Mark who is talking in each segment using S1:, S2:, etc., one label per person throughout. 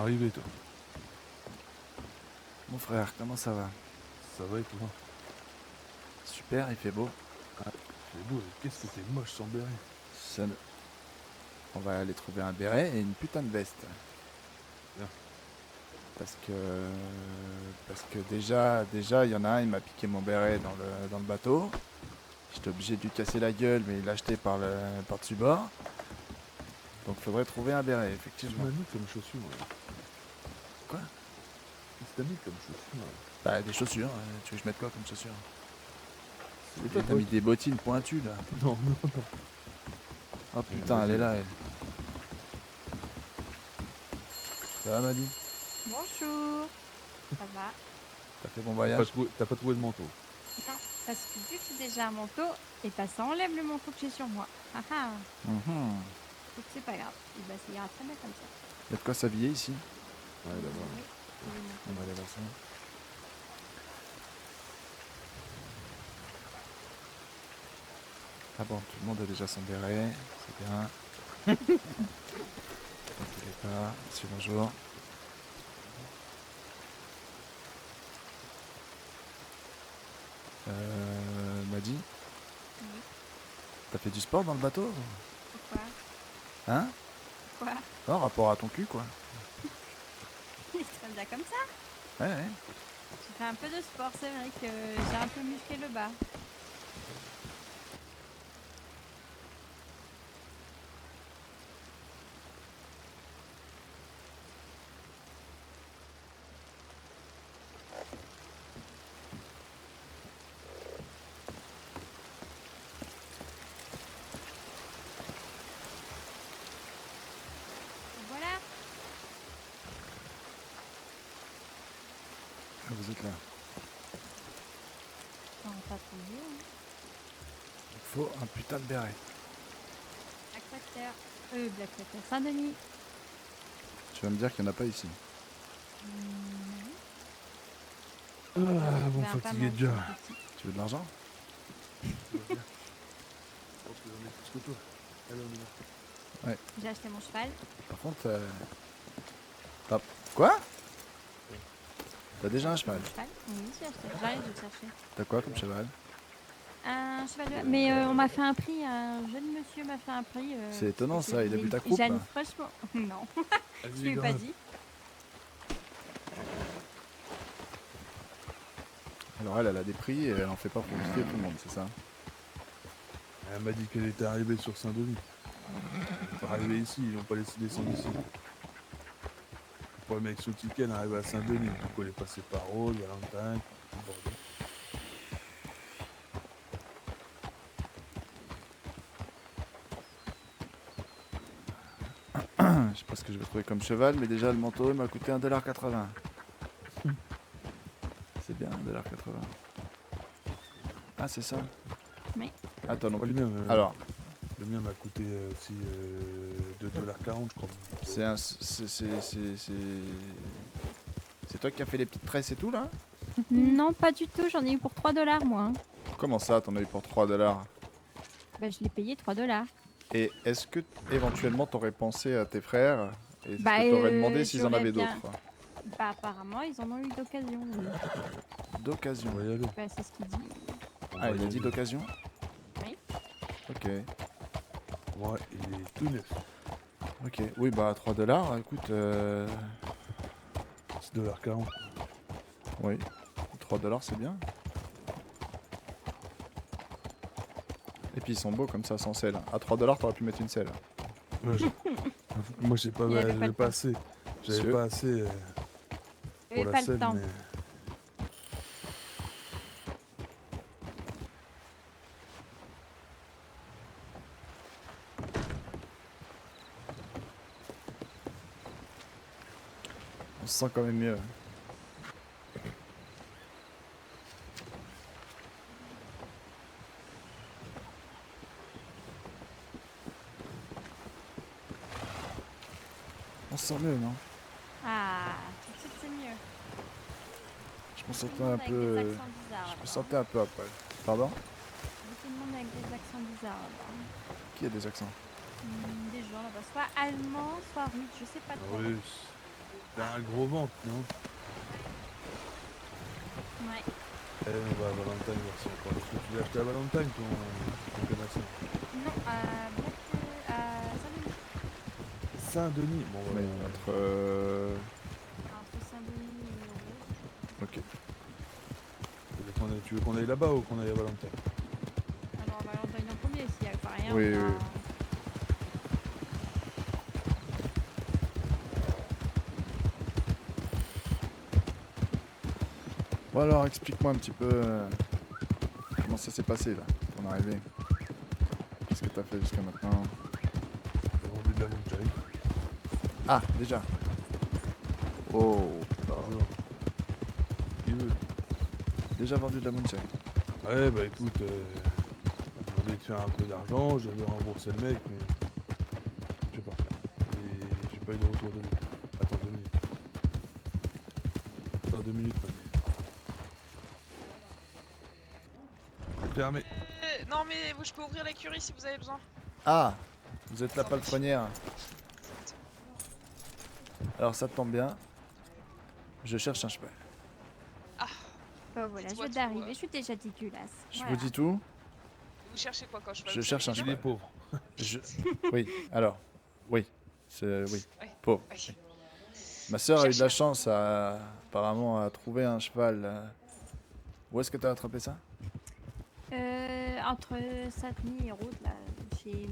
S1: arrivé, toi?
S2: Mon frère, comment ça va?
S1: Ça va et toi?
S2: Super, il fait beau.
S1: C'est beau, et qu'est-ce que t'es moche sans béret.
S2: Ça ne- On va aller trouver un béret et une putain de veste.
S1: Bien.
S2: Parce que déjà, il y en a un, il m'a piqué mon béret dans le bateau. J'étais obligé de lui casser la gueule, mais il l'a acheté par-dessus bord. Donc il faudrait trouver un béret,
S1: Tu
S2: effectivement.
S1: m'as mis comme chaussure. Là.
S2: Quoi?
S1: Qu'est-ce que t'as mis comme chaussure? Là?
S2: Bah des chaussures, tu veux que je mette quoi comme chaussures?
S1: C'est
S2: Et toi
S1: des
S2: t'as mis
S1: bottes.
S2: des bottines pointues là.
S1: Non, non, non.
S2: Oh putain, elle est là elle. Ça va Madi?
S3: Bonjour. Ça va?
S2: T'as fait bon
S1: T'as
S2: voyage?
S1: pas trouvé de manteau.
S3: Non, parce que vu que j'ai déjà un manteau, et bah ça enlève le manteau que j'ai sur moi. Ah ah.
S2: Mhm.
S3: Donc c'est pas grave. Et bah ça ira très bien comme ça.
S2: Y a de quoi s'habiller ici?
S1: Ouais, d'abord.
S3: Oui.
S2: On va aller voir ça. Ah bon, tout le monde a déjà son béret, c'est bien. N'inquiétez pas, monsieur bonjour. Madi,
S3: Oui.
S2: t'as fait du sport dans le bateau?
S3: Pourquoi?
S2: Hein?
S3: Quoi?
S2: Non, rapport à ton cul quoi.
S3: Ça me va comme ça?
S2: Ouais, ouais.
S3: J'ai fait un peu de sport, c'est vrai que j'ai un peu musclé le bas. Voilà.
S2: Vous êtes là.
S3: On va pas trouver. Hein.
S2: Il faut un putain de béret.
S3: Blackwater. Saint-Denis.
S2: Tu vas me dire qu'il n'y en a pas ici.
S1: Ah, bon,
S3: Ben, pas
S1: fatigué
S3: mal,
S1: déjà.
S3: c'est petit.
S2: Tu veux de l'argent?
S1: Je pense que j'en ai plus que toi. Allez, on y va.
S3: J'ai acheté mon cheval.
S2: Par contre, Quoi? T'as déjà un cheval?
S3: Mon cheval. Oui, j'ai acheté. J'arrive de le chercher.
S2: T'as quoi comme cheval?
S3: Un cheval de... Mais on m'a fait un prix, un jeune monsieur m'a fait un prix.
S2: C'est étonnant
S3: parce que
S2: ça, il a bu ta croupe
S3: Jeanne,
S2: là.
S3: franchement. Non, je
S1: Allez,
S3: lui ai
S1: les
S3: pas
S1: gars.
S3: dit.
S2: Alors elle a des prix et elle en fait pas profiter tout le monde, c'est ça?
S1: Elle m'a dit qu'elle était arrivée sur Saint-Denis. Elle est pas arrivée ici, ils l'ont pas laissé descendre ici. Le problème avec ce ticket, elle est arrivée à Saint-Denis. Du coup, elle est passée par Rhodes, Valentine, tout le bordel.
S2: Je sais pas ce que je vais trouver comme cheval, mais déjà le manteau il m'a coûté 1,80 $. C'est bien 1,80 $. Ah c'est ça?
S3: Oui.
S2: Attends, non
S1: Pas
S2: plus.
S1: le mien,
S2: Alors,
S1: le mien m'a coûté aussi 2,40 $, je crois.
S2: c'est toi qui as fait les petites tresses et tout là?
S3: Non, pas du tout. J'en ai eu pour 3 $ moi. Hein.
S2: Comment ça, t'en as eu pour 3 $?
S3: Bah, je l'ai payé 3 $.
S2: Et est-ce que éventuellement t'aurais pensé à tes frères et est-ce
S3: Bah,
S2: que t'aurais demandé s'ils en
S3: j'aurais
S2: avaient
S3: bien-
S2: d'autres?
S3: Bah, apparemment, ils en ont eu d'occasion. Oui.
S2: D'occasion.
S1: On va y aller.
S3: Bah, c'est ce qu'il dit.
S1: On
S2: Ah,
S1: va
S2: il
S1: y
S2: a dit
S1: aller.
S2: d'occasion?
S3: Oui.
S2: Ok.
S1: Ouais, il est tout neuf.
S2: Ok. Oui, bah 3 $, écoute.
S1: 6,40 $.
S2: Oui. 3 $ c'est bien. Et puis ils sont beaux comme ça sans sel. À 3 $ t'aurais pu mettre une selle.
S1: Ouais, moi, j'ai pas,
S3: Il avait pas
S1: j'avais
S3: le
S1: pas
S3: temps.
S1: assez. J'avais
S2: Monsieur.
S1: pas assez
S3: Il
S1: pour
S3: avait
S1: la
S3: pas le
S1: selle,
S3: temps.
S1: mais...
S2: On se sent quand même mieux. On se sent mieux, non?
S3: Ah, tout de suite, c'est mieux.
S2: Je me
S3: Tout
S2: sentais
S3: le monde
S2: un
S3: avec des
S2: peu.
S3: accents bizarres.
S2: Je me
S3: là-bas.
S2: sentais un peu après. Pardon?
S3: Tout le monde avec des accents bizarres. Là-bas.
S2: Qui a des accents?
S3: Des gens là-bas, soit allemands, soit russes, je sais pas trop.
S1: Russe. T'as un gros ventre, non?
S3: Ouais.
S1: Eh, on va à Valentine voir si encore. Est-ce que tu l'as acheté à Valentine, ton canasson?
S3: Non, à Saint-Denis.
S1: Saint-Denis. Bon,
S2: Mais
S1: voilà.
S2: entre.
S3: Entre Saint-Denis et Rose.
S2: Ok.
S1: Tu veux qu'on aille là-bas ou qu'on aille à Valentine?
S3: Alors, Valentine en premier, s'il n'y a pas rien,
S2: Oui,
S3: on va...
S2: oui. Bon alors, explique-moi un petit peu comment ça s'est passé là, ton arrivée. Qu'est-ce que t'as fait jusqu'à maintenant?
S1: J'ai vendu de la moonshine.
S2: Ah, déjà. Oh,
S1: Bonjour. Qui veut?
S2: déjà vendu de la moonshine.
S1: Ouais, bah écoute, j'ai demandé de faire un peu d'argent, j'avais remboursé le mec, mais je sais pas. Et j'ai pas eu de retour de lui. Attends 2 minutes. Attends 2 minutes, mec. Fermé.
S4: Non mais je peux ouvrir l'écurie si vous avez besoin.
S2: Ah, vous êtes la palefrenière. Alors ça tombe bien. Je cherche un cheval.
S3: Bah voilà, je
S4: Dites-moi
S3: viens
S4: tout,
S3: d'arriver, je suis déjà dégueulasse.
S2: Je
S3: Voilà.
S2: vous dis tout.
S4: Vous cherchez quoi quand je
S2: Je cherche un
S1: Il est
S2: cheval.
S1: pauvre.
S2: Je... Oui, alors. Oui. Oui.
S4: Ouais.
S2: Pauvre.
S4: Ouais.
S2: Ma sœur a eu de la
S4: Cherche-
S2: chance apparemment à trouver un cheval. Où est-ce que t'as attrapé ça?
S3: Entre Saint-Denis et Rhodes, là, chez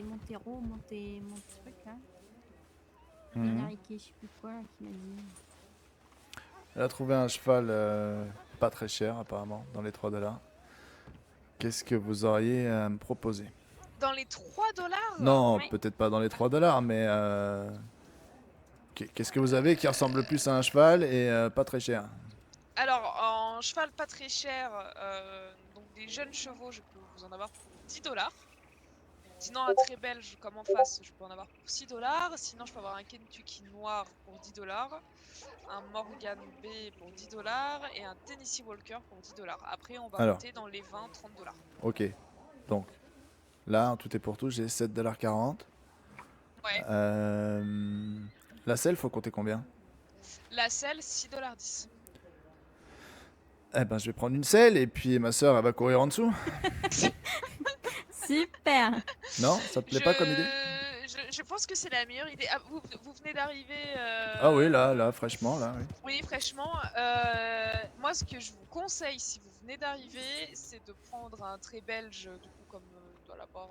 S3: Montero, mon truc, là.
S2: Mhm.
S3: Enrique, je sais plus quoi, là, qui m'a dit.
S2: Elle a trouvé un cheval pas très cher apparemment, dans les 3 $. Qu'est-ce que vous auriez à me proposer?
S4: Dans les 3 $.
S2: Non,
S3: Ouais.
S2: peut-être pas dans les 3 $, mais qu'est-ce que vous avez qui ressemble plus à un cheval et pas très cher?
S4: Alors en cheval pas très cher, donc des jeunes chevaux, je peux vous en avoir pour 10 $. Sinon un très belge comme en face, je peux en avoir pour 6 $. Sinon je peux avoir un Kentucky noir pour 10 $, un Morgan B pour 10 $ et un Tennessee Walker pour 10 $. Après on va
S2: Alors.
S4: monter dans les 20-30 $.
S2: Ok, donc là, en tout et pour tout, j'ai 7,40 $.
S4: Ouais.
S2: La selle, faut compter combien?
S4: La selle 6,10 $.
S2: Eh ben, je vais prendre une selle et puis ma sœur, elle va courir en dessous.
S3: Super.
S2: Non, ça te plaît pas comme idée?
S4: Je pense que c'est la meilleure idée. Ah, vous venez d'arriver.
S2: Ah oui, là, fraîchement, là, oui.
S4: Oui, fraîchement. Moi, ce que je vous conseille si vous venez d'arriver, c'est de prendre un trait belge, du coup, comme doit l'avoir,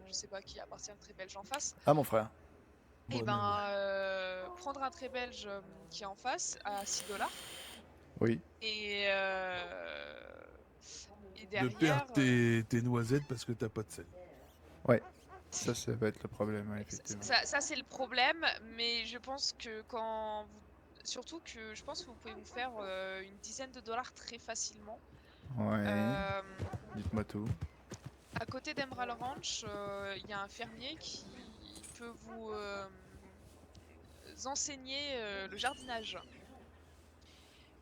S4: je sais pas qui appartient le trait belge en face.
S2: Ah, mon frère.
S4: Et
S1: Bon,
S4: ben, prendre un trait belge qui est en face à 6 $.
S2: Oui.
S4: Et
S1: De
S4: derrière.
S1: perdre tes noisettes parce que t'as pas de sel.
S2: Ça va être le problème, ouais, effectivement.
S4: Ça c'est le problème, mais je pense que quand vous... Surtout que je pense que vous pouvez vous faire une dizaine de dollars très facilement.
S2: Ouais, dites-moi tout.
S4: À côté d'Emerald Ranch, il y a un fermier qui peut vous enseigner le jardinage.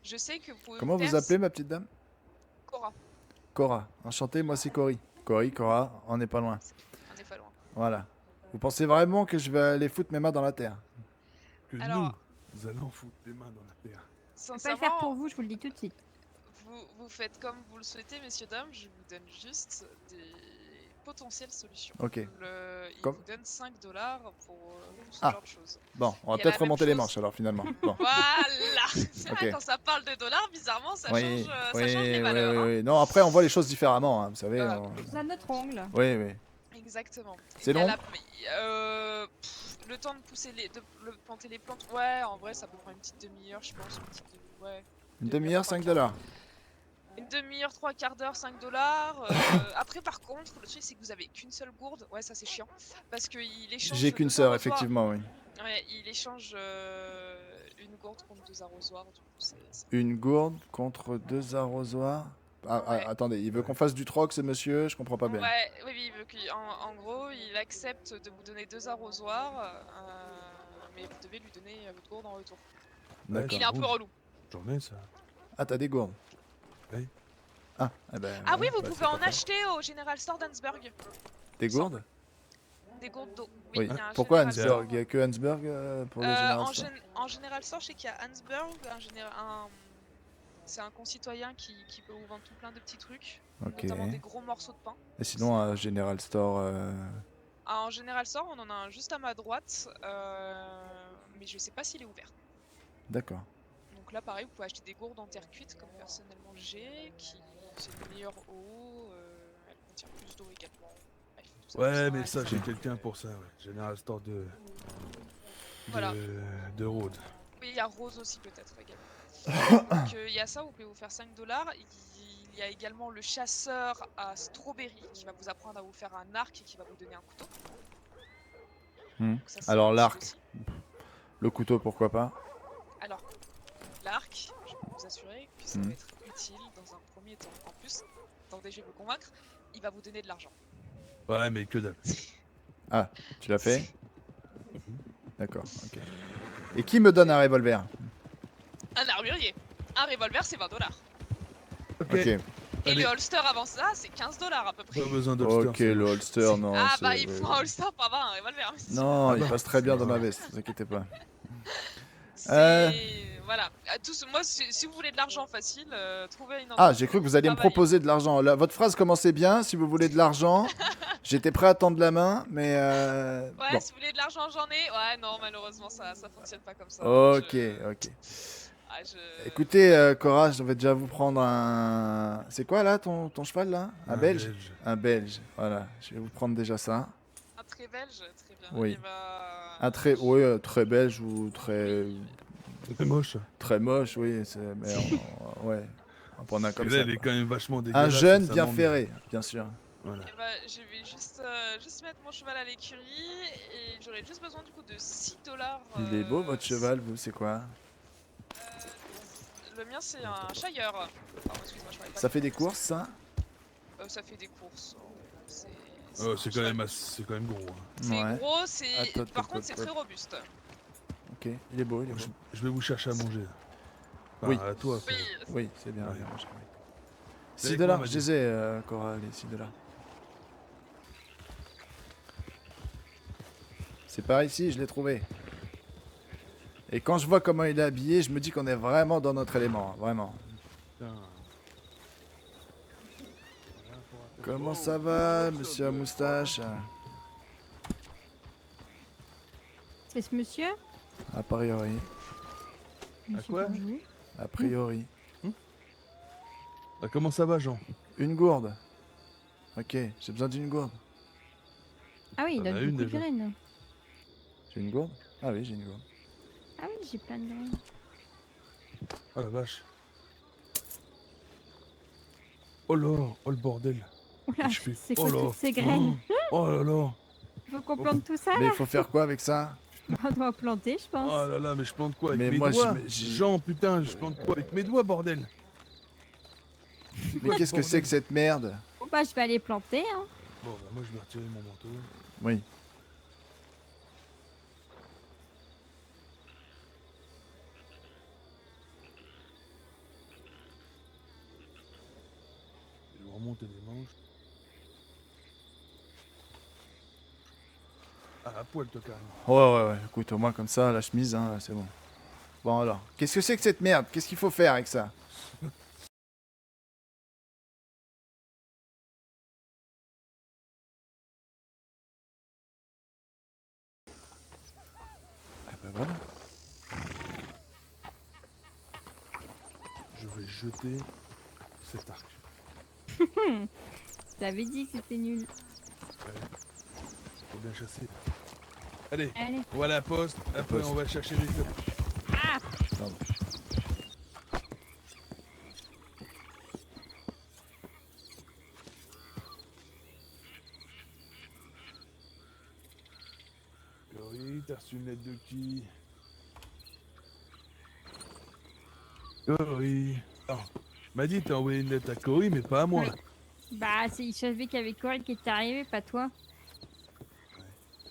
S4: Je sais que vous pouvez
S2: Comment
S4: faire
S2: vous appelez, ma petite dame?
S4: Cora,
S2: Cora. Enchanté, moi c'est Cory. Cora, on n'est pas loin.
S4: on n'est pas loin.
S2: Voilà. Vous pensez vraiment que je vais aller foutre mes mains dans la terre?
S1: Que
S4: Alors-
S1: nous allons foutre les mains dans la terre.
S3: Je peux pas le faire pour
S4: Sincèrement,
S3: vous, je vous le dis tout de suite.
S4: vous faites comme vous le souhaitez, messieurs, dames. Je vous donne juste des potentielles solutions.
S2: Ok.
S4: Il
S2: Comme-
S4: vous donne 5 $ pour ce
S2: Ah.
S4: genre de choses.
S2: Bon, on va
S4: Il y a
S2: peut-être
S4: la même
S2: remonter les
S4: chose.
S2: manches alors finalement. Bon.
S4: Voilà.
S2: Ok.
S4: Quand ça parle de dollars, bizarrement, ça
S2: Oui,
S4: change les valeurs. hein.
S2: oui. Non, après on voit les choses différemment, hein, vous savez.
S4: Voilà.
S3: C'est à notre ongle.
S2: Oui.
S4: Exactement.
S2: C'est
S4: Il y a
S2: long?
S4: le temps de pousser planter les plantes, ouais, en vrai, ça peut prendre une petite demi-heure, je pense. Ouais.
S2: Une demi-heure, 5 $.
S4: Une demi-heure, 3/4 d'heure, 5 $. Après, par contre, le truc, c'est que vous avez qu'une seule gourde. Ouais, ça, c'est chiant. Parce qu'il échange.
S2: J'ai qu'une
S4: 2
S2: sœur,
S4: arrosoirs.
S2: effectivement, oui.
S4: Ouais, il échange une gourde contre 2 arrosoirs. Du coup,
S2: Une gourde contre 2 arrosoirs.
S4: Ouais.
S2: Attendez, il veut qu'on fasse du troc, ce monsieur, je comprends pas bien.
S4: Ouais, oui, il veut en gros, il accepte de vous donner 2 arrosoirs, mais vous devez lui donner votre gourde en retour.
S2: D'accord.
S4: Il est un peu relou.
S1: J'en ai ça.
S2: Ah, t'as des gourdes?
S1: Oui.
S2: Eh ben,
S4: Ah
S2: voilà,
S4: oui, vous
S2: bah,
S4: pouvez
S2: c'est
S4: en
S2: parfait.
S4: acheter au General Store d'Hansberg.
S2: Des gourdes?
S4: des gourdes d'eau.
S2: Oui.
S4: il y a un
S2: Pourquoi
S4: General Store.
S2: Hansberg? Il n'y a que Hansberg pour le General Store.
S4: En General Store, je sais qu'il y a Hansberg, c'est un concitoyen qui peut vous vendre tout plein de petits trucs,
S2: Ok.
S4: notamment des gros morceaux de pain.
S2: Et sinon, un General Store.
S4: En General Store, on en a un juste à ma droite, mais je sais pas s'il est ouvert.
S2: D'accord.
S4: Donc là, pareil, vous pouvez acheter des gourdes en terre cuite, comme personnellement j'ai, qui c'est une meilleure eau, elle contient plus d'eau également. Bref, tout ça,
S1: Ouais,
S4: tout
S1: mais ça,
S2: Ok.
S1: j'ai quelqu'un pour ça, ouais. General Store
S4: Voilà.
S1: de Rhodes.
S4: Oui, il y a Rose aussi peut-être également. Donc il y a ça, vous pouvez vous faire 5 $. Il y a également le chasseur à Strawberry qui va vous apprendre à vous faire un arc et qui va vous donner un couteau.
S2: Hmm.
S4: Donc ça, c'est
S2: Alors
S4: utile
S2: l'arc,
S4: aussi.
S2: le couteau, pourquoi pas?
S4: Alors, l'arc, je peux vous assurer que ça va être utile dans un premier temps. En plus, attendez, je vais vous convaincre, il va vous donner de l'argent.
S1: Ouais, mais que dalle.
S2: Ah, tu l'as fait? D'accord, ok. Et qui me donne un revolver?
S4: Un armurier. Un revolver, c'est 20 $.
S2: Ok.
S4: Et
S1: Allez.
S4: le holster avant ça, c'est 15 $ à peu près.
S1: Pas besoin d'holster.
S2: Ok,
S1: c'est
S2: le
S1: moche.
S2: holster, non.
S4: Ah bah
S2: c'est-
S4: il
S2: ouais,
S4: faut
S2: ouais.
S4: un holster pour avoir un revolver. mais c'est
S2: Non,
S1: Ah
S2: il
S1: bah,
S2: passe très bien dans ma
S1: ouais.
S2: veste, vous inquiétez pas.
S4: C'est voilà. Moi, si vous voulez de l'argent facile, trouvez une.
S2: Ah, j'ai cru que vous alliez me
S4: Travaillez.
S2: proposer de l'argent. Là, votre phrase commençait bien, si vous voulez de l'argent. J'étais prêt à tendre la main, mais
S4: Ouais,
S2: bon.
S4: si vous voulez de l'argent, j'en ai. Ouais, non, malheureusement, ça fonctionne pas comme ça.
S2: Ok,
S4: Je-
S2: ok.
S4: Ah, je-
S2: Écoutez, Cora, je vais déjà vous prendre un... C'est quoi là, ton cheval là? Un belge? Un belge, voilà. Je vais vous prendre déjà ça.
S4: Un très belge, très bien.
S2: Oui.
S4: Et bah,
S2: Un très... Oui, très belge ou très...
S1: C'est moche.
S2: Très moche, oui. Mais ouais, on va prendre un comme
S1: Celui-là,
S2: ça.
S1: il est
S2: Quoi.
S1: quand même vachement
S2: Un
S1: dégueulasse.
S2: jeune
S1: ça
S2: bien
S1: m'emmerde.
S2: ferré, bien sûr.
S1: Voilà.
S4: et bah, je vais juste mettre mon cheval à l'écurie et j'aurai juste besoin du coup de 6 $.
S2: Il est beau votre cheval, vous, c'est quoi?
S4: Le mien, c'est un Shire. Pardon, excuse-moi, je parlais pas
S2: Ça
S4: de
S2: fait des
S4: français.
S2: courses, ça?
S4: Ça fait des courses. C'est
S1: Oh,
S4: un
S1: c'est
S4: cheval.
S1: quand même gros. Hein.
S4: C'est
S2: Ouais.
S4: gros,
S2: Attends,
S4: par contre, c'est très robuste.
S2: Ok, il est beau, il est beau.
S1: Je vais vous chercher à manger. Enfin,
S2: Oui.
S1: à toi.
S4: Oui,
S2: Oui, c'est bien.
S1: Ouais.
S2: bien mangé, oui.
S1: C'est
S2: 6
S1: avec moi,
S2: $,
S1: m'a
S2: je
S1: dit.
S2: les ai, Cora, les 6 $. C'est par ici, je l'ai trouvé. Et quand je vois comment il est habillé, je me dis qu'on est vraiment dans notre élément, hein, vraiment.
S1: Putain.
S2: Comment
S1: Oh,
S2: ça va,
S1: oh,
S2: monsieur à moustache?
S3: C'est ce monsieur?
S2: A priori,
S3: Monsieur
S1: quoi?
S3: Bonjour.
S2: a priori.
S1: Ah, comment ça va, Jean?
S2: Une gourde. Ok, j'ai besoin d'une gourde.
S3: Ah oui, il
S1: T'en as
S3: donne
S1: une
S3: beaucoup de
S1: déjà.
S3: graines.
S2: J'ai une gourde? Ah oui, j'ai une gourde.
S3: Ah oui, j'ai plein de graines.
S1: Oh la vache. Oh là, oh le bordel.
S3: Oula,
S1: Je fais-
S3: c'est
S1: oh
S3: quoi
S1: là.
S3: toutes ces graines?
S1: Oh là là.
S3: Faut qu'on plante tout ça
S2: Mais
S3: là?
S2: il faut faire quoi avec ça?
S3: On doit planter, je pense.
S1: Oh là là, mais je plante quoi avec
S2: Mais
S1: mes
S2: moi,
S1: doigts?
S2: j'ai-
S1: Jean, putain, je plante quoi avec mes doigts, bordel?
S2: Mais qu'est-ce que c'est que cette merde?
S3: Bon, bah, je vais aller planter, hein.
S1: Bon, bah moi je vais retirer mon manteau.
S2: Oui.
S1: Je vais remonter les manches. Ah, à poil, toi, carrément.
S2: Ouais. Écoute, au moins comme ça, la chemise, hein, c'est bon. Bon alors, qu'est-ce que c'est que cette merde? Qu'est-ce qu'il faut faire avec ça? Ah bah voilà.
S1: Je vais jeter cet arc.
S3: Je t'avais dit que c'était nul.
S1: Faut bien chasser. Allez,
S3: Allez.
S1: on va à la poste. Après,
S2: poste.
S1: on va chercher les clubs.
S3: Ah!
S2: Pardon.
S1: Cory, t'as reçu une lettre de qui? Cory. Non, m'a dit t'as envoyé une lettre à Cory, mais pas à moi.
S3: Oui. Bah, je savais qu'il y avait Coral qui était arrivé, pas toi.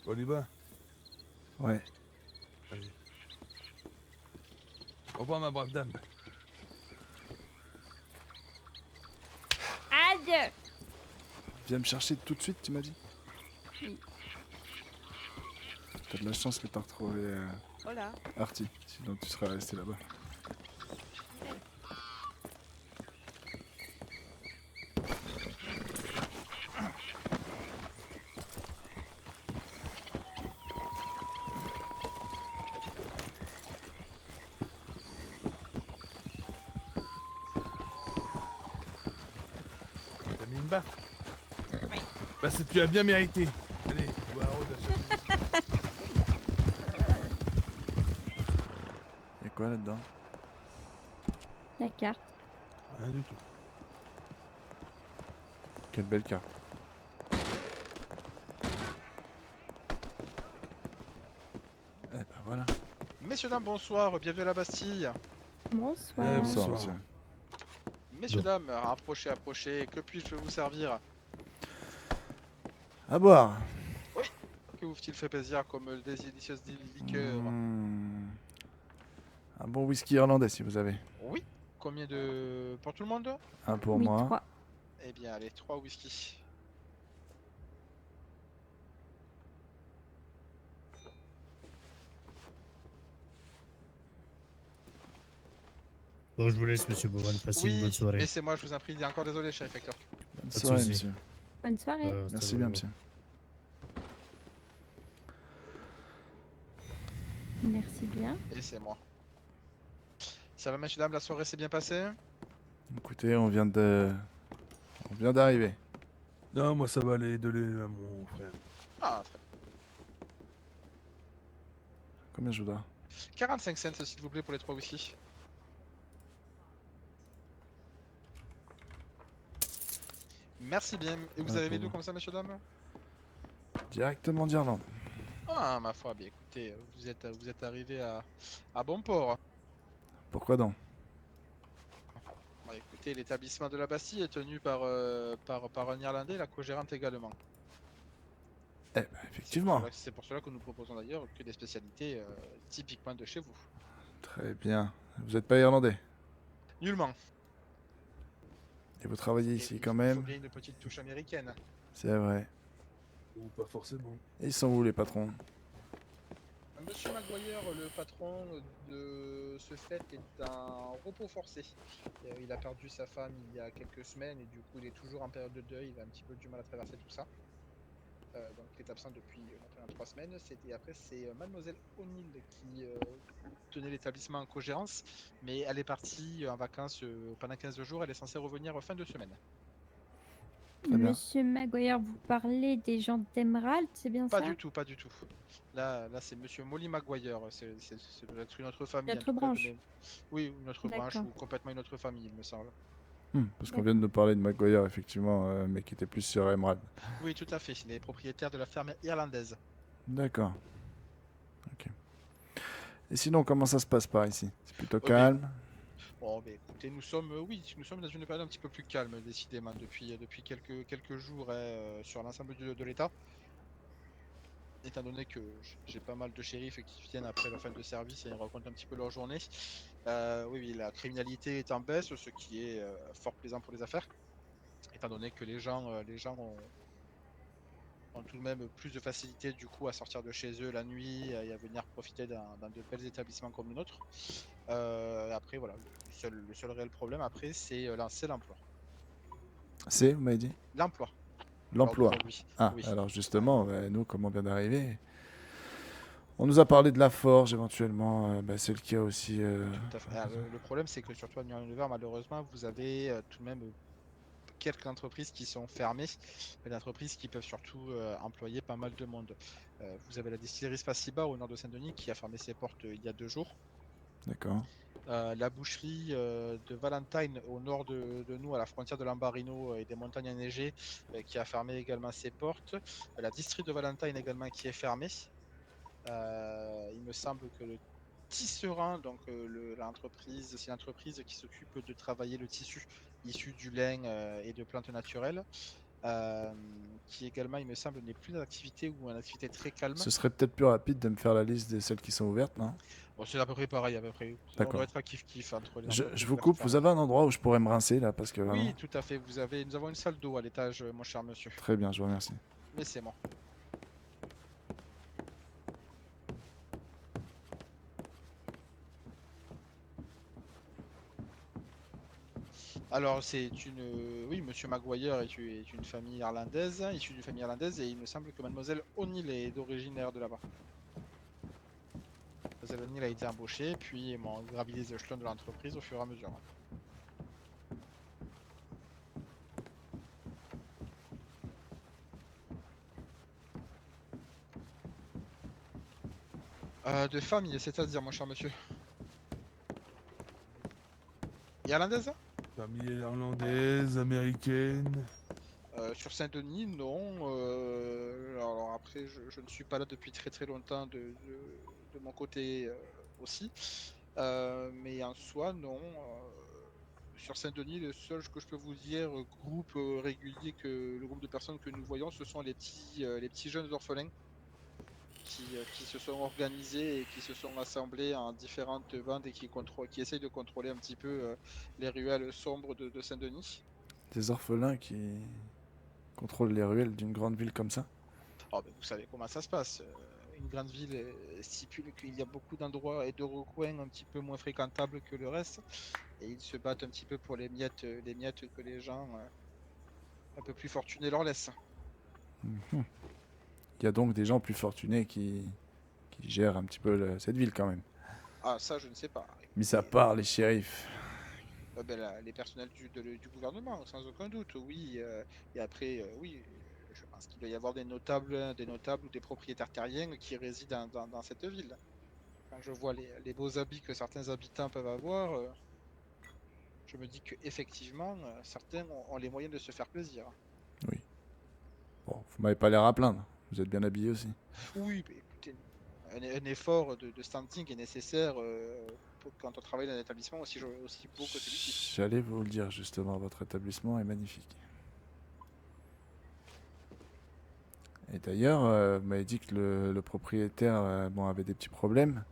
S1: On y va.
S2: Ouais.
S1: Allez. Au revoir, ma brave dame.
S3: Aïe!
S2: Viens me chercher tout de suite, tu m'as dit?
S3: Oui.
S2: T'as de la chance que t'as retrouvé
S4: Voilà.
S2: Artie, sinon tu serais resté là-bas.
S1: T'as mis une baffe?
S4: Oui.
S1: Bah tu as bien mérité. Allez, on va à la route, la chasse.
S2: Y'a quoi là-dedans?
S3: La carte.
S1: Rien du tout.
S2: Quelle belle carte. Eh ben voilà.
S5: Messieurs, dames, bonsoir, bienvenue à la Bastille.
S3: Bonsoir.
S1: Bonsoir.
S2: monsieur.
S5: Messieurs, dames, approchez, approchez, que puis-je vous servir?
S2: À boire.
S5: Que vous-t-il fait plaisir comme des délicieuses liqueurs?
S2: Un bon whisky irlandais si vous avez.
S5: Oui. Combien de... pour tout le monde?
S2: Un pour
S3: Oui,
S2: moi.
S3: 3.
S5: Eh bien, allez, 3 whisky.
S6: Bon, je vous laisse, monsieur Bourane. Passez une bonne
S5: Oui,
S6: soirée.
S5: laissez-moi, je vous en prie, encore désolé, chef Hector.
S2: Bonne
S6: Pas de
S2: soirée,
S6: souci.
S2: monsieur.
S3: Bonne soirée.
S2: Merci
S6: ça
S2: bien,
S6: va.
S2: monsieur.
S3: Merci bien.
S5: Et c'est moi. Ça va, messieurs, dames, la soirée s'est bien passée?
S2: Écoutez, on vient d'arriver.
S1: Non, moi ça va aller de lait à mon frère.
S5: Ah, très bien.
S2: Combien je voudrais?
S5: 45 cents, s'il vous plaît, pour les 3 whisky. Merci bien. Et vous
S2: Ah,
S5: avez
S2: pour
S5: d'où
S2: moi.
S5: comme ça, messieurs, dames?
S2: Directement d'Irlande.
S5: Ah, ma foi, bien écoutez, vous êtes arrivé à bon port.
S2: Pourquoi donc?
S5: Bah, écoutez, l'établissement de la Bastille est tenu par un Irlandais, la co-gérante également.
S2: Eh ben, effectivement.
S5: C'est pour cela que nous proposons d'ailleurs que des spécialités typiquement de chez vous.
S2: Très bien. Vous n'êtes pas irlandais?
S5: Nullement.
S2: Et vous travaillez
S5: Et
S2: ici
S5: il
S2: quand
S5: faut
S2: même?
S5: bien une petite touche américaine.
S2: C'est vrai.
S1: Ou pas forcément.
S2: Et ils sont où les patrons?
S5: Monsieur Maguire, le patron de ce fait, est en repos forcé. Il a perdu sa femme il y a quelques semaines et du coup il est toujours en période de deuil, il a un petit peu du mal à traverser tout ça. Donc il est absent depuis maintenant 3 semaines. Après c'est Mademoiselle O'Neill qui tenait l'établissement en cogérance, mais elle est partie en vacances pendant 15 jours, elle est censée revenir fin de semaine.
S2: Très bien.
S3: Monsieur Maguire, vous parlez des gens d'Emerald, c'est bien
S5: Pas
S3: ça?
S5: du tout, pas du tout. Là c'est Monsieur Molly Maguire, c'est doit être une autre famille. en
S3: Notre
S5: tout cas,
S3: branche.
S5: Oui, une autre branche
S3: D'accord.
S5: ou complètement une autre famille, il me semble.
S2: Parce qu'on vient de nous parler de Maguire, effectivement, mais qui était plus sur Emerald.
S5: Oui, tout à fait, il est propriétaire de la ferme irlandaise.
S2: D'accord. Ok. Et sinon, comment ça se passe par ici? C'est plutôt
S5: Oh,
S2: calme?
S5: Bon, mais écoutez, nous sommes dans une période un petit peu plus calme, décidément, depuis quelques jours sur l'ensemble de l'État. Étant donné que j'ai pas mal de shérifs qui viennent après la fin de service et ils racontent un petit peu leur journée. Oui, la criminalité est en baisse, ce qui est fort plaisant pour les affaires. Étant donné que les gens ont tout de même plus de facilité du coup à sortir de chez eux la nuit et à venir profiter dans de bels établissements comme le nôtre. Après voilà, le seul réel problème après c'est l'emploi.
S2: C'est, vous m'avez dit?
S5: L'emploi.
S2: L'emploi.
S5: Alors, oui.
S2: Ah,
S5: Oui.
S2: alors justement, nous, comme on vient d'arriver, on nous a parlé de la forge éventuellement. C'est le cas aussi.
S5: Tout à fait. Alors, le problème c'est que surtout à Nuremberg malheureusement vous avez tout de même quelques entreprises qui sont fermées, mais des entreprises qui peuvent surtout employer pas mal de monde. Vous avez la distillerie Spasiba au nord de Saint-Denis qui a fermé ses portes il y a 2 jours.
S2: D'accord.
S5: La boucherie de Valentine au nord de nous, à la frontière de l'Ambarino et des montagnes enneigées, qui a fermé également ses portes. La distillerie de Valentine également qui est fermée. Il me semble que le tisserand, donc l'entreprise, c'est l'entreprise qui s'occupe de travailler le tissu issu du lin et de plantes naturelles, qui également, il me semble, n'est plus en activité ou en activité très calme.
S2: Ce serait peut-être plus rapide de me faire la liste de celles qui sont ouvertes, non?
S5: Bon, c'est à peu près pareil, à peu près. On
S2: D'accord.
S5: doit être à kiff-kiff entre les
S2: Je
S5: entreprises
S2: vous
S5: ouvertes
S2: coupe,
S5: et
S2: vous
S5: fermées.
S2: avez un endroit où je pourrais me rincer là, parce que vraiment...
S5: Oui, tout à fait. Nous avons une salle d'eau à l'étage, mon cher monsieur.
S2: Très bien, je vous remercie.
S5: Laissez-moi. Alors, oui, Monsieur Maguire est une famille irlandaise, issue d'une famille irlandaise, et il me semble que Mademoiselle O'Neill est originaire de là-bas. Mademoiselle O'Neill a été embauchée, puis ils m'ont gravi les échelons de l'entreprise au fur et à mesure. De famille, c'est-à-dire, mon cher monsieur. Irlandaise?
S1: Famille irlandaise, américaine.
S5: Sur Saint-Denis, non. Alors après, je ne suis pas là depuis très très longtemps de mon côté aussi. Mais en soi, non. Sur Saint-Denis, le seul que je peux vous dire, groupe régulier, que le groupe de personnes que nous voyons, ce sont les petits jeunes orphelins qui se sont organisés et qui se sont assemblés en différentes bandes et qui essayent de contrôler un petit peu les ruelles sombres de Saint-Denis.
S2: Des orphelins qui contrôlent les ruelles d'une grande ville comme ça.
S5: Oh, ben, vous savez comment ça se passe. Une grande ville stipule qu'il y a beaucoup d'endroits et de recoins un petit peu moins fréquentables que le reste, et ils se battent un petit peu pour les miettes que les gens un peu plus fortunés leur laissent.
S2: Mhm. Il y a donc des gens plus fortunés qui gèrent un petit peu cette ville quand même.
S5: Ah, ça, je ne sais pas.
S2: Mis à part les shérifs.
S5: Ben, les personnels du gouvernement, sans aucun doute, oui. Et après, oui, je pense qu'il doit y avoir des notables ou des propriétaires terriens qui résident dans cette ville. Quand je vois les beaux habits que certains habitants peuvent avoir, je me dis qu'effectivement, certains ont les moyens de se faire plaisir.
S2: Oui. Bon, vous m'avez pas l'air à plaindre. Vous êtes bien habillé aussi.
S5: Oui, mais écoutez, un effort de standing est nécessaire quand on travaille dans un établissement aussi beau que celui-ci.
S2: J'allais vous le dire justement, votre établissement est magnifique. Et d'ailleurs, vous m'avez dit que le propriétaire avait des petits problèmes.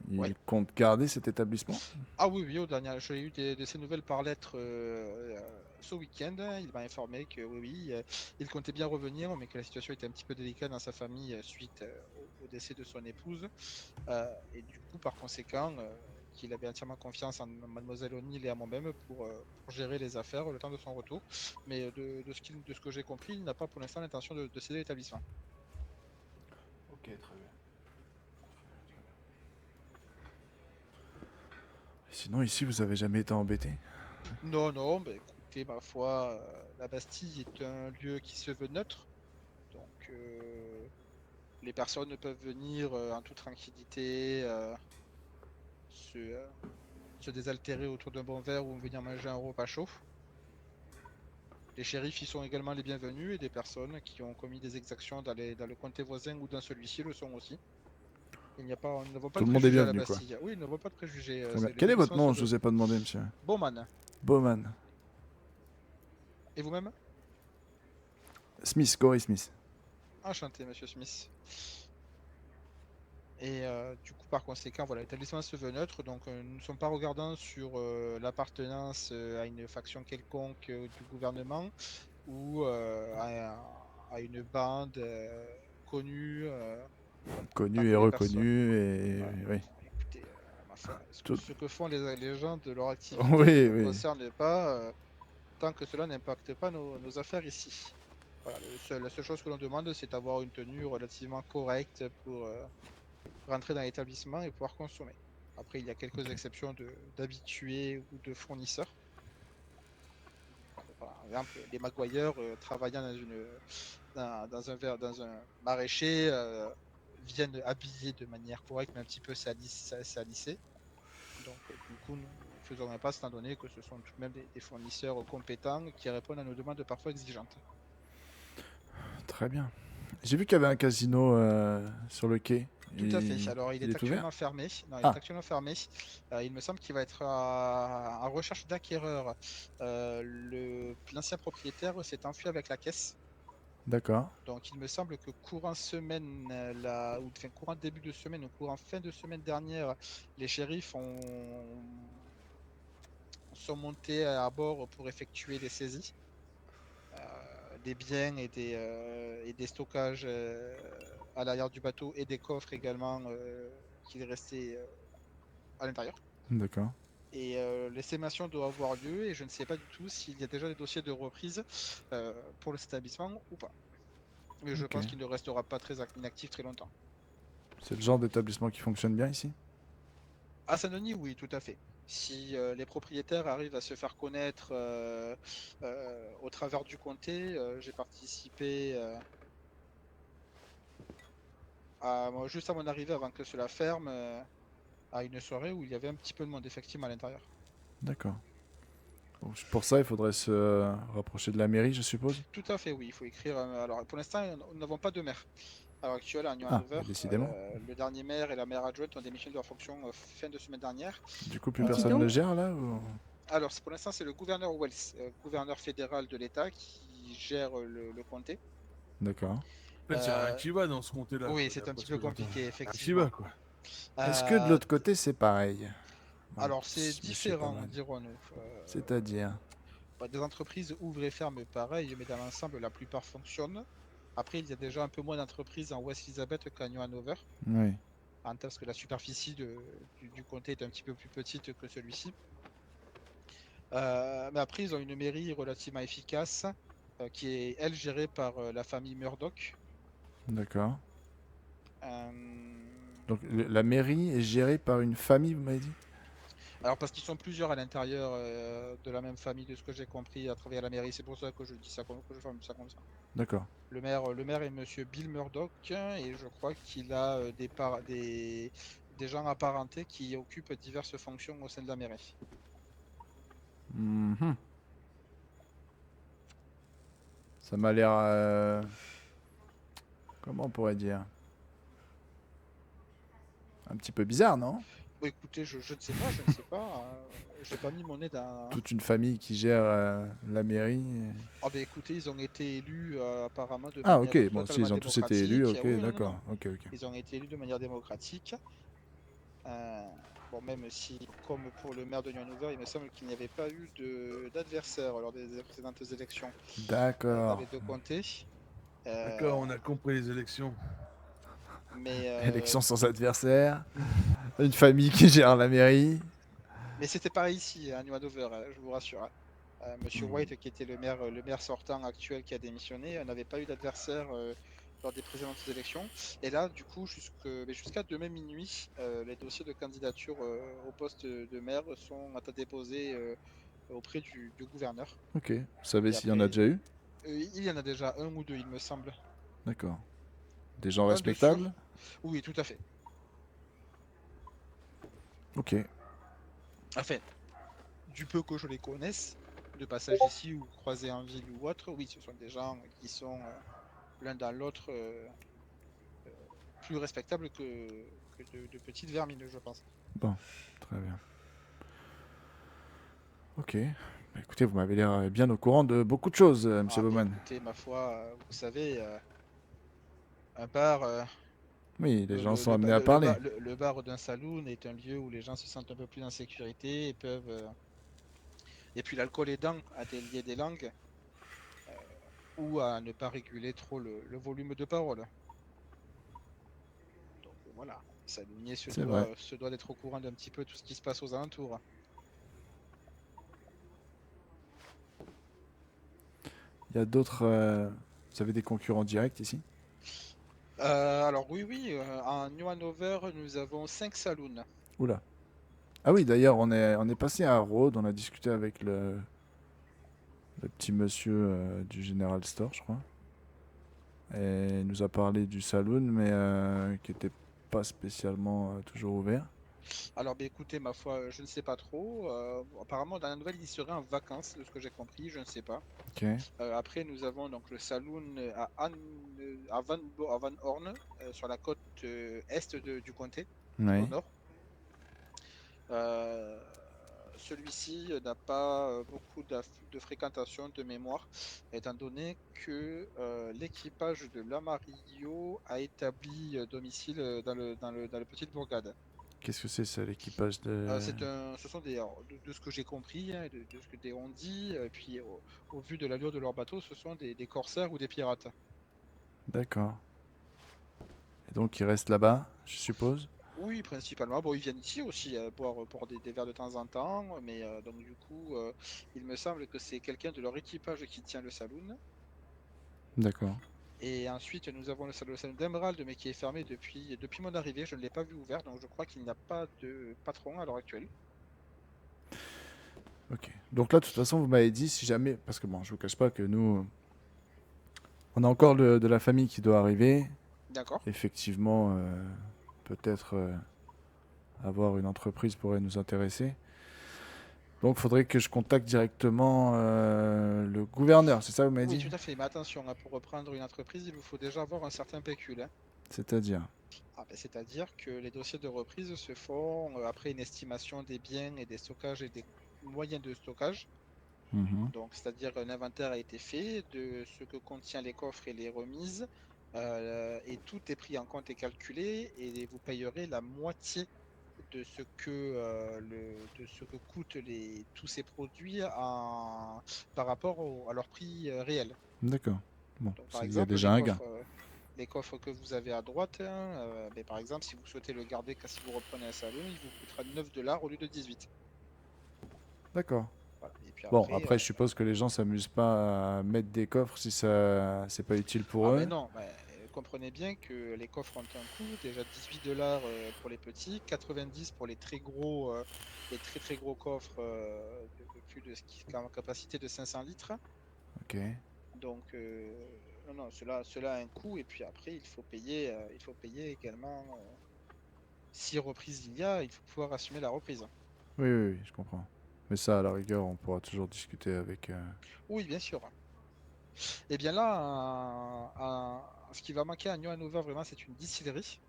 S2: Il
S5: Ouais.
S2: compte garder cet établissement?
S5: Ah oui, oui, au dernier, j'ai eu de ces nouvelles par lettre ce week-end. Il m'a informé que oui, il comptait bien revenir, mais que la situation était un petit peu délicate dans sa famille suite au décès de son épouse. Et du coup, par conséquent, qu'il avait entièrement confiance en Mademoiselle O'Neill et à moi-même pour gérer les affaires le temps de son retour. Mais de ce que j'ai compris, il n'a pas pour l'instant l'intention de céder l'établissement.
S2: Ok, très bien. Sinon, ici, vous avez jamais été embêté?
S5: Non, non, bah, écoutez, ma foi, la Bastille est un lieu qui se veut neutre. Donc, les personnes peuvent venir en toute tranquillité, se, se désaltérer autour d'un bon verre ou venir manger un repas chaud. Les shérifs y sont également les bienvenus et des personnes qui ont commis des exactions dans le comté voisin ou dans celui-ci le sont aussi. Nous n'avons pas
S2: Tout
S5: de
S2: le monde est
S5: préjugés à la
S2: bienvenu, quoi.
S5: Bastille. Oui, nous n'avons pas de préjugés.
S2: Très bien. Quel est votre nom? Je vous ai pas demandé, monsieur.
S5: Bowman.
S2: Bowman.
S5: Et vous-même?
S2: Smith, Corey Smith.
S5: Enchanté, monsieur Smith. Et du coup, par conséquent, voilà, l'établissement se veut neutre, donc nous ne sommes pas regardants sur l'appartenance à une faction quelconque du gouvernement ou à une bande connue. Tant
S2: Connu
S5: que
S2: et
S5: les personnes.
S2: reconnu, et
S5: Voilà.
S2: oui.
S5: Écoutez, ma foi,
S2: Tout-
S5: ce que font les gens de leur activité
S2: Oui,
S5: ne nous
S2: oui.
S5: concerne pas tant que cela n'impacte pas nos affaires ici. Voilà, la seule chose que l'on demande, c'est d'avoir une tenue relativement correcte pour rentrer dans l'établissement et pouvoir consommer. Après, il y a quelques exceptions d'habitués ou de fournisseurs. Voilà, par exemple, les Maguire travaillant dans un maraîcher viennent habillés de manière correcte, mais un petit peu salissés. Donc, du coup, nous ne faisons un pas, étant donné que ce sont tout de même des fournisseurs compétents qui répondent à nos demandes parfois exigeantes.
S2: Très bien. J'ai vu qu'il y avait un casino sur le quai.
S5: Tout à fait. Alors, il est
S2: est ouvert?
S5: actuellement fermé. Non, il
S2: Ah.
S5: est actuellement fermé. Il me semble qu'il va être en recherche d'acquéreur. L'ancien propriétaire s'est enfui avec la caisse.
S2: D'accord.
S5: Donc, il me semble que courant semaine, courant début de semaine ou courant fin de semaine dernière, les shérifs sont montés à bord pour effectuer des saisies, des biens et des stockages à l'arrière du bateau et des coffres également qui restaient à l'intérieur.
S2: D'accord.
S5: Et l'estimation doit avoir lieu et je ne sais pas du tout s'il y a déjà des dossiers de reprise pour cet établissement ou pas. Mais je
S2: Ok.
S5: pense qu'il ne restera pas très inactif très longtemps.
S2: C'est le genre d'établissement qui fonctionne bien ici?
S5: À Saint-Denis, oui, tout à fait. Si les propriétaires arrivent à se faire connaître au travers du comté, j'ai participé juste à mon arrivée avant que cela ferme à une soirée où il y avait un petit peu de monde effectivement à l'intérieur.
S2: D'accord. Donc, pour ça, il faudrait se rapprocher de la mairie, je suppose?
S5: Tout à fait, oui. Il faut écrire. Alors, pour l'instant, nous n'avons pas de maire. À l'heure actuelle, à New
S2: Ah,
S5: Hanover,
S2: décidément.
S5: le dernier maire et la maire adjointe ont démissionné de leur fonction fin de semaine dernière.
S2: Du coup, plus
S3: Dis
S2: personne ne
S3: donc.
S2: gère là ou...
S5: Alors, pour l'instant, c'est le gouverneur Wells, gouverneur fédéral de l'État, qui gère le comté.
S2: D'accord.
S1: En fait, il n'y a rien qui va dans ce comté-là.
S5: Oui,
S1: quoi,
S5: c'est un
S1: d'après
S5: petit
S1: ce
S5: peu
S1: que j'entends.
S5: compliqué,
S1: Rien qui
S5: effectivement.
S1: va, quoi.
S2: Est-ce que de l'autre côté, c'est pareil?
S5: Alors, c'est
S2: Monsieur
S5: différent,
S2: Paman.
S5: dirons-nous.
S2: C'est-à-dire?
S5: Des entreprises ouvrent et ferment pareil, mais dans l'ensemble, la plupart fonctionnent. Après, il y a déjà un peu moins d'entreprises en West Elizabeth qu'à New Hanover,
S2: Oui.
S5: parce que la superficie du comté est un petit peu plus petite que celui-ci. Mais après, ils ont une mairie relativement efficace, qui est, elle, gérée par la famille Murdoch.
S2: D'accord.
S5: Euh,
S2: Donc la mairie est gérée par une famille, vous m'avez dit?
S5: Alors, parce qu'ils sont plusieurs à l'intérieur de la même famille, de ce que j'ai compris, à travailler à la mairie. C'est pour ça que je dis ça, que je forme ça comme ça.
S2: D'accord.
S5: Le maire est monsieur Bill Murdoch, et je crois qu'il a des gens apparentés qui occupent diverses fonctions au sein de la mairie.
S2: Mhm. Ça m'a l'air... comment on pourrait dire? Un petit peu bizarre, non?
S5: Bon, écoutez, je ne sais pas, je ne sais pas. J'ai pas mis mon nez dans.
S2: Toute une famille qui gère la mairie.
S5: Ah ben écoutez, ils ont été élus apparemment de
S2: Ah
S5: manière
S2: ok, bon, si
S5: totalement
S2: ils ont tous été élus,
S5: démocratique.
S2: ok,
S5: Oui, non, non,
S2: d'accord.
S5: non.
S2: Ok, ok.
S5: Ils ont été élus de manière démocratique. Bon, même si, comme pour le maire de New Hanover, il me semble qu'il n'y avait pas eu d'adversaire lors des précédentes élections dans
S2: D'accord.
S5: les deux comtés.
S1: D'accord, on a compris les élections.
S5: Mais,
S2: Élection sans adversaire. Une famille qui gère la mairie.
S5: mais c'était pareil ici, à New Hanover, je vous rassure. Monsieur White, qui était le maire sortant actuel qui a démissionné, n'avait pas eu d'adversaire lors des précédentes élections. Et là, du coup, jusqu'à demain minuit, les dossiers de candidature au poste de maire sont à déposer auprès du gouverneur.
S2: Ok. Vous savez
S5: Et
S2: s'il y en a
S5: après,
S2: déjà eu?
S5: il y en a déjà un ou deux, il me semble.
S2: D'accord. Des gens
S5: Un de sûr.
S2: respectables?
S5: Oui, tout à fait.
S2: Ok.
S5: Enfin, du peu que je les connaisse, de passage ici ou croisés en ville ou autre, oui, ce sont des gens qui sont l'un dans l'autre plus respectables que de petites vermines, je pense.
S2: Bon, très bien. Ok. Bah, écoutez, vous m'avez l'air bien au courant de beaucoup de choses, Monsieur
S5: Ah, mais
S2: Bowman.
S5: écoutez, ma foi, vous savez, un bar,
S2: Oui, les gens sont amenés à parler.
S5: le bar d'un saloon est un lieu où les gens se sentent un peu plus en sécurité et peuvent. Et puis l'alcool aidant à délier des langues ou à ne pas réguler trop le volume de parole. Donc voilà, Salonier
S2: C'est vrai.
S5: se doit d'être au courant d'un petit peu tout ce qui se passe aux alentours.
S2: Il y a d'autres... Vous avez des concurrents directs ici?
S5: Alors oui, en New Hanover, nous avons 5 saloons.
S2: Oula. Ah oui, d'ailleurs, on est passé à Rhodes, on a discuté avec le petit monsieur du General Store, je crois. Et il nous a parlé du saloon, mais qui était pas spécialement toujours ouvert.
S5: Alors écoutez, ma foi, je ne sais pas trop. Apparemment, dans la nouvelle, il serait en vacances, de ce que j'ai compris, je ne sais pas.
S2: Ok.
S5: Après, nous avons donc le saloon à Van Horn, sur la côte est du comté, au
S2: Oui.
S5: nord. Celui-ci n'a pas beaucoup de fréquentation de mémoire, étant donné que l'équipage de l'Amarillo a établi domicile dans le petite bourgade.
S2: Qu'est-ce que c'est, ça, l'équipage de...
S5: Ce sont de ce que j'ai compris, hein, de ce que des on dit, puis au vu de l'allure de leur bateau, ce sont des corsaires ou des pirates.
S2: D'accord. Et donc, il reste là-bas, je suppose?
S5: Oui, principalement. Bon, ils viennent ici aussi boire pour des verres de temps en temps, mais donc du coup, il me semble que c'est quelqu'un de leur équipage qui tient le saloon.
S2: D'accord.
S5: Et ensuite, nous avons le saloon d'Emerald, mais qui est fermé depuis mon arrivée. Je ne l'ai pas vu ouvert, donc je crois qu'il n'y a pas de patron à l'heure actuelle.
S2: Ok. Donc là, de toute façon, vous m'avez dit si jamais, parce que bon, je vous cache pas que nous, on a encore de la famille qui doit arriver.
S5: D'accord.
S2: Effectivement, peut-être avoir une entreprise pourrait nous intéresser. Donc, il faudrait que je contacte directement le gouverneur, c'est ça, vous m'avez
S5: Oui,
S2: dit?
S5: tout à fait. Mais attention, hein, pour reprendre une entreprise, il vous faut déjà avoir un certain pécule, hein.
S2: C'est-à-dire?
S5: Ah, ben, c'est-à-dire que les dossiers de reprise se font après une estimation des biens et des stockages et des moyens de stockage.
S2: Mhm.
S5: Donc, c'est-à-dire un inventaire a été fait de ce que contient les coffres et les remises, et tout est pris en compte et calculé, et vous payerez la moitié de ce que, de ce que coûtent tous ces produits par rapport à leur prix réel.
S2: D'accord. Bon,
S5: Donc, par
S2: il y a
S5: exemple,
S2: déjà un gain.
S5: les coffres que vous avez à droite, hein, ben, par exemple, si vous souhaitez le garder, si vous reprenez un salon, il vous coûtera 9 $ au lieu de 18.
S2: D'accord.
S5: Voilà. Et puis
S2: Bon,
S5: après,
S2: après, je suppose que les gens s'amusent pas à mettre des coffres si ça c'est pas utile pour
S5: ah
S2: eux.
S5: ben non, comprenez bien que les coffres ont un coût, déjà 18 $ pour les petits, 90 pour les très gros, les très très gros coffres de plus de ce qui a une capacité de 500 litres.
S2: Ok.
S5: Donc non, non, cela a un coût, et puis après il faut payer également, si reprise il y a, il faut pouvoir assumer la reprise.
S2: Oui, oui, oui, je comprends. Mais ça, à la rigueur, on pourra toujours discuter avec.
S5: Oui, bien sûr. Et bien là, ce qui va manquer à New Hanover vraiment, c'est une distillerie.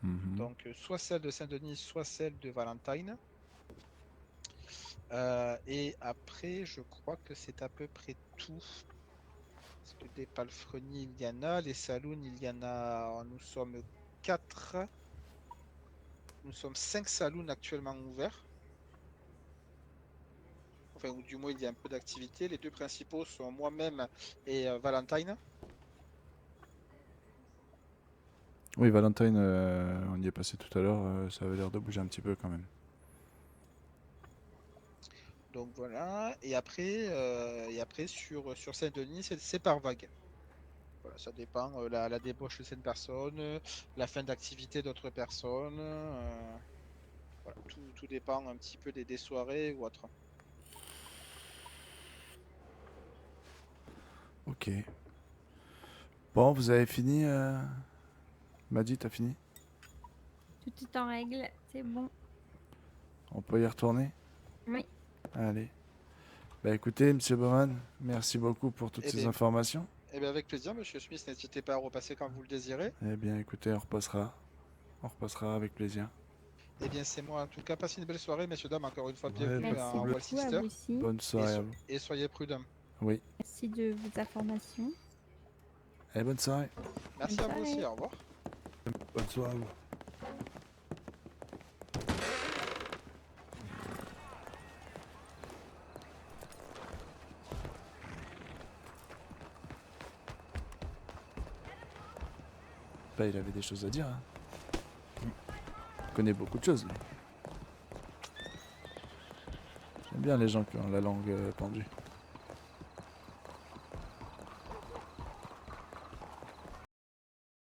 S2: Mhm.
S5: Donc soit celle de Saint-Denis, soit celle de Valentine. Et après, je crois que c'est à peu près tout. Parce que des palefreniers, il y en a. Les saloons, il y en a. Nous sommes 4. Nous sommes 5 saloons actuellement ouverts. Enfin, ou du moins, il y a un peu d'activité. Les deux principaux sont moi-même et Valentine.
S2: Oui, Valentine, on y est passé tout à l'heure. Ça avait l'air de bouger un petit peu quand même.
S5: Donc voilà. Et après sur Saint-Denis, c'est par vague. Voilà, ça dépend, la débauche de certaines personnes, la fin d'activité d'autres personnes. Voilà, tout dépend un petit peu des soirées ou autre.
S2: Ok. Bon, vous avez fini Madi, t'as fini?
S3: Tout est en règle, c'est bon.
S2: On peut y retourner?
S3: Oui.
S2: Allez. Bah écoutez, Monsieur Bowman, merci beaucoup pour toutes
S5: Eh
S2: ces
S5: bien,
S2: informations.
S5: avec plaisir, Monsieur Smith, n'hésitez pas à repasser quand vous le désirez.
S2: Eh bien, écoutez, on repassera. On repassera avec plaisir.
S5: Eh bien, c'est moi. En tout cas, passez une belle soirée, messieurs, dames. Encore une fois,
S1: Ouais,
S5: bienvenue
S1: pas de
S3: Merci
S5: à
S1: problème.
S5: Wall
S3: beaucoup à
S5: Sister.
S3: vous aussi.
S2: Bonne soirée à vous.
S5: Et soyez prudents.
S2: Oui.
S3: Merci de vos informations.
S2: Allez, bonne soirée.
S5: Merci
S3: Bonne
S5: à vous aussi.
S3: soirée.
S5: Au revoir.
S1: Bonne soirée à vous.
S2: Bah, il avait des choses à dire. Hein. Il connaît beaucoup de choses, lui. J'aime bien les gens qui ont la langue pendue.